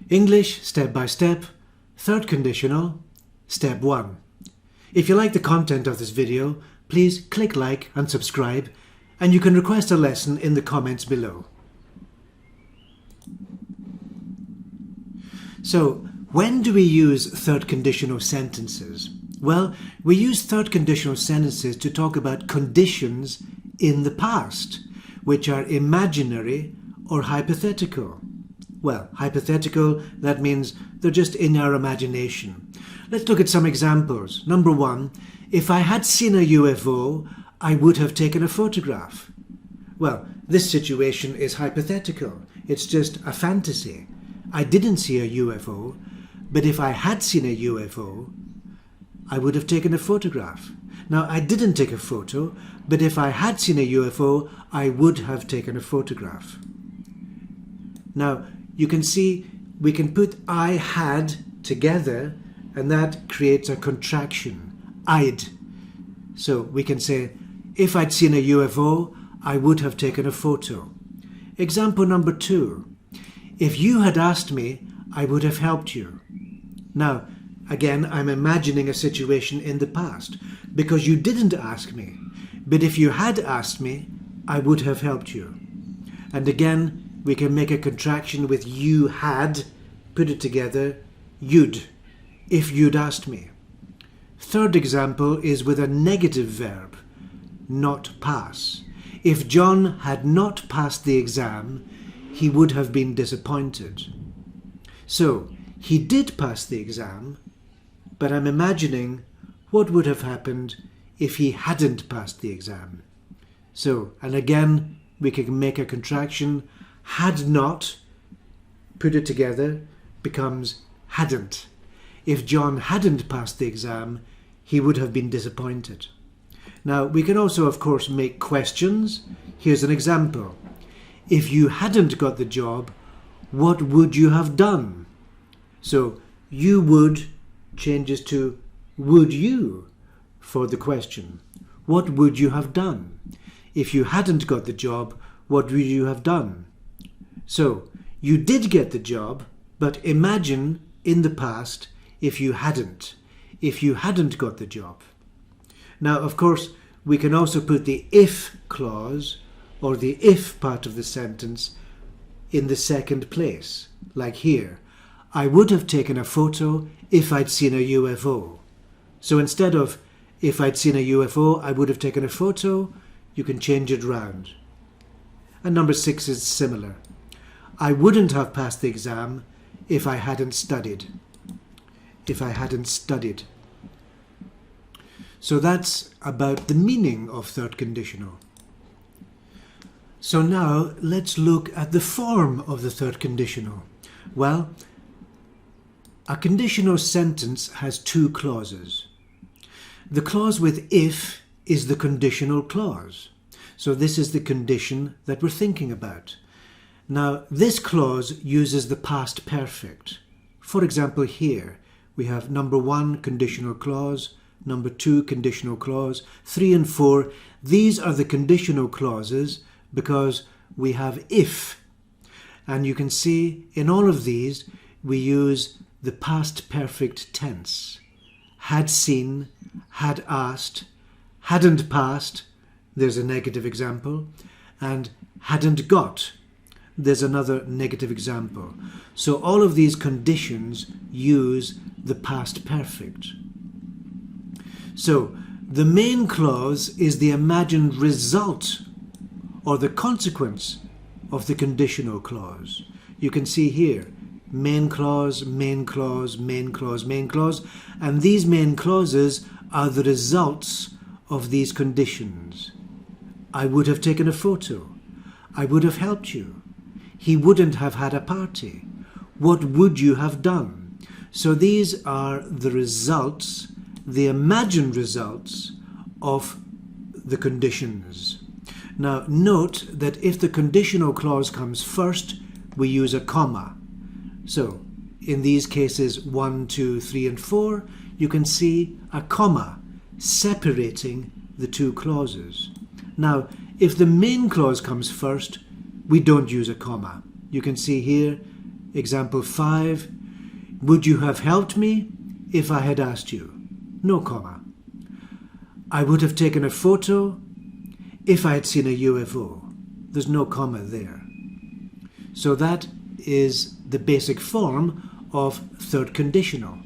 English step by step, third conditional, step 1. If you like the content of this video, please click like and subscribe, and you can request a lesson in the comments below. So, when do we use third conditional sentences? Well, we use third conditional sentences to talk about conditions in the past, which are imaginary or hypothetical. Well, hypothetical, that means they're just in our imagination. Let's look at some examples. Number 1, if I had seen a UFO, I would have taken a photograph. Well, this situation is hypothetical. It's just a fantasy. I didn't see a UFO, but if I had seen a UFO, I would have taken a photograph. Now, I didn't take a photo, but if I had seen a UFO, I would have taken a photograph. Now, you can see we can put I had together, and that creates a contraction, I'd. So we can say, if I'd seen a UFO, I would have taken a photo. Example number 2. If you had asked me, I would have helped you. Now, again, I'm imagining a situation in the past, because you didn't ask me. But if you had asked me, I would have helped you. And again, we can make a contraction with you had, put it together, you'd, if you'd asked me. Third example is with a negative verb, not pass. If John had not passed the exam, he would have been disappointed. So, he did pass the exam, but I'm imagining what would have happened if he hadn't passed the exam. So, and again, we can make a contraction, had not, put it together, becomes hadn't. If John hadn't passed the exam, he would have been disappointed. Now, we can also, of course, make questions. Here's an example. If you hadn't got the job, what would you have done? So, you would changes to would you for the question. What would you have done? If you hadn't got the job, what would you have done? So, you did get the job, but imagine in the past if you hadn't got the job. Now, of course, we can also put the if clause or the if part of the sentence in the second place, like here. I would have taken a photo if I'd seen a UFO. So instead of if I'd seen a UFO, I would have taken a photo, you can change it round. And number 6 is similar. I wouldn't have passed the exam if I hadn't studied. If I hadn't studied. So that's about the meaning of third conditional. So now let's look at the form of the third conditional. Well, a conditional sentence has 2 clauses. The clause with if is the conditional clause. So this is the condition that we're thinking about. Now, this clause uses the past perfect. For example, here we have number 1 conditional clause, number 2 conditional clause, 3 and 4. These are the conditional clauses because we have if. And you can see in all of these we use the past perfect tense. Had seen, had asked, hadn't passed, there's a negative example, and hadn't got, there's another negative example. So all of these conditions use the past perfect. So the main clause is the imagined result or the consequence of the conditional clause. You can see here, main clause, main clause, main clause, main clause, and these main clauses are the results of these conditions. I would have taken a photo. I would have helped you. He wouldn't have had a party. What would you have done? So these are the results, the imagined results of the conditions. Now note that if the conditional clause comes first, we use a comma. So in these cases 1, 2, 3 and 4, you can see a comma separating the 2 clauses. Now if the main clause comes first, we don't use a comma. You can see here Example 5. Would you have helped me if I had asked you? No comma. I would have taken a photo if I had seen a UFO. There's no comma there. So that is the basic form of third conditional.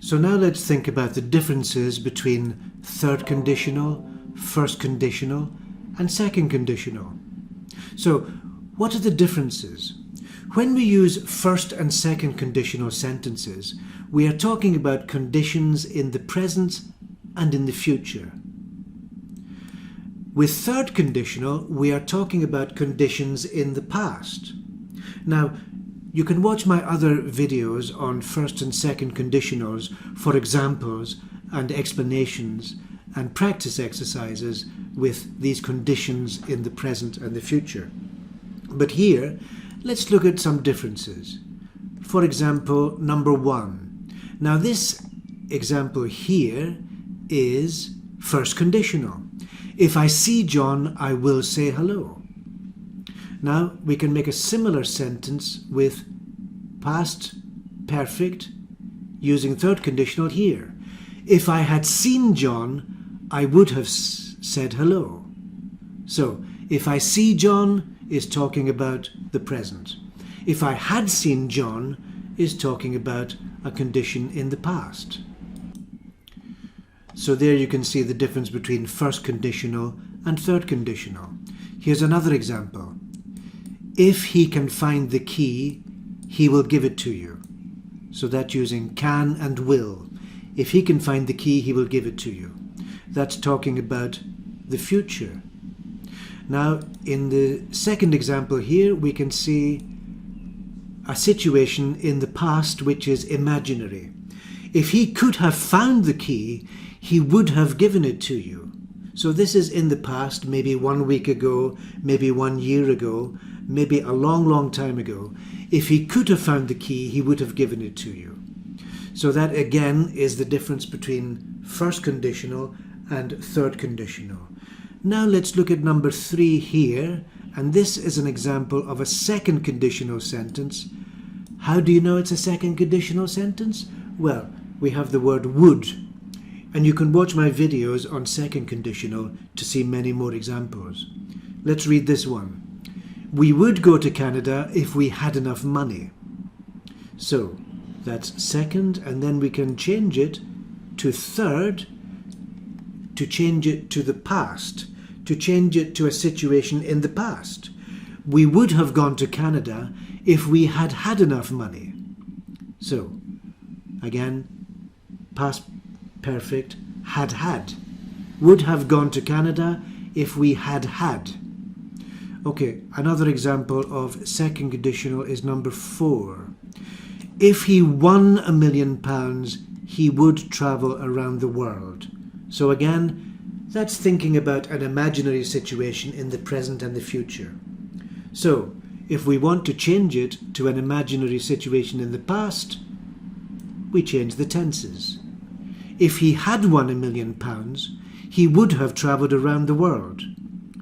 So now let's think about the differences between third conditional, first conditional, and second conditional. So what are the differences? When we use first and second conditional sentences, we are talking about conditions in the present and in the future. With third conditional, we are talking about conditions in the past. Now, you can watch my other videos on first and second conditionals for examples and explanations and practice exercises with these conditions in the present and the future. But here, let's look at some differences. For example, number 1. Now this example here is first conditional. If I see John, I will say hello. Now we can make a similar sentence with past perfect using third conditional here. If I had seen John, I would have said hello. So if I see John is talking about the present. If I had seen John is talking about a condition in the past. So there you can see the difference between first conditional and third conditional. Here's another example. If he can find the key, he will give it to you. So that's using can and will. If he can find the key, he will give it to you. That's talking about the future. Now, in the second example here, we can see a situation in the past which is imaginary. If he could have found the key, he would have given it to you. So this is in the past, maybe 1 week ago, maybe 1 year ago, maybe a long, long time ago. If he could have found the key, he would have given it to you. So that again is the difference between first conditional and third conditional. Now let's look at number 3 here, and this is an example of a second conditional sentence. How do you know it's a second conditional sentence? Well, we have the word would, and you can watch my videos on second conditional to see many more examples. Let's read this one. We would go to Canada if we had enough money. So that's second, and then we can change it to third, to change it to the past, to change it to a situation in the past. We would have gone to Canada if we had had enough money. So, again, past perfect, had. Would have gone to Canada if we had had. Okay, another example of second conditional is number 4. If he won £1 million, he would travel around the world. So again, that's thinking about an imaginary situation in the present and the future. So, if we want to change it to an imaginary situation in the past, we change the tenses. If he had won £1 million, he would have travelled around the world.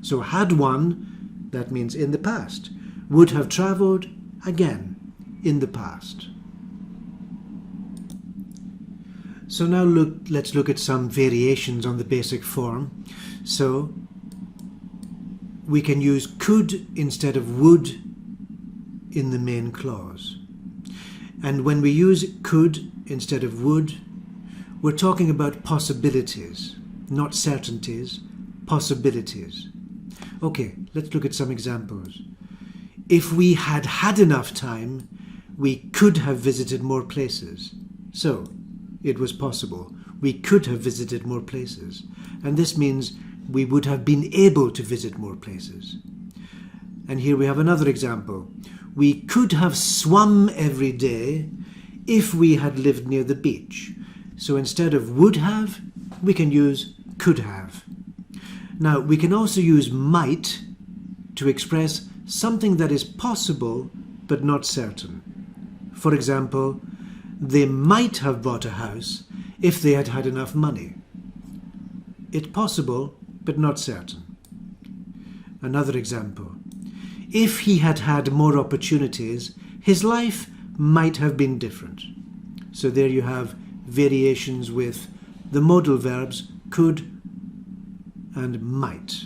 So had won, that means in the past. Would have travelled, again, in the past. So now let's look at some variations on the basic form. So we can use could instead of would in the main clause. And when we use could instead of would, we're talking about possibilities, not certainties, possibilities. Okay, let's look at some examples. If we had had enough time, we could have visited more places. So, it was possible. We could have visited more places. And this means we would have been able to visit more places. And here we have another example. We could have swum every day if we had lived near the beach. So instead of would have, we can use could have. Now, we can also use might to express something that is possible but not certain. For example, they might have bought a house if they had had enough money. It's possible but not certain. Another example. if he had had more opportunities, his life might have been different. So there you have variations with the modal verbs could and might.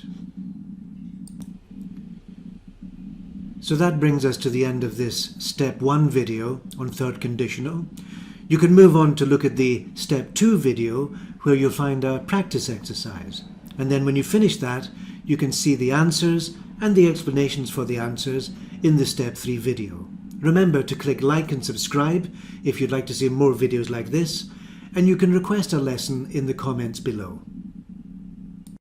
So that brings us to the end of this Step 1 video on third conditional. You can move on to look at the Step 2 video where you'll find a practice exercise. And then when you finish that, you can see the answers and the explanations for the answers in the Step 3 video. Remember to click like and subscribe if you'd like to see more videos like this, and you can request a lesson in the comments below.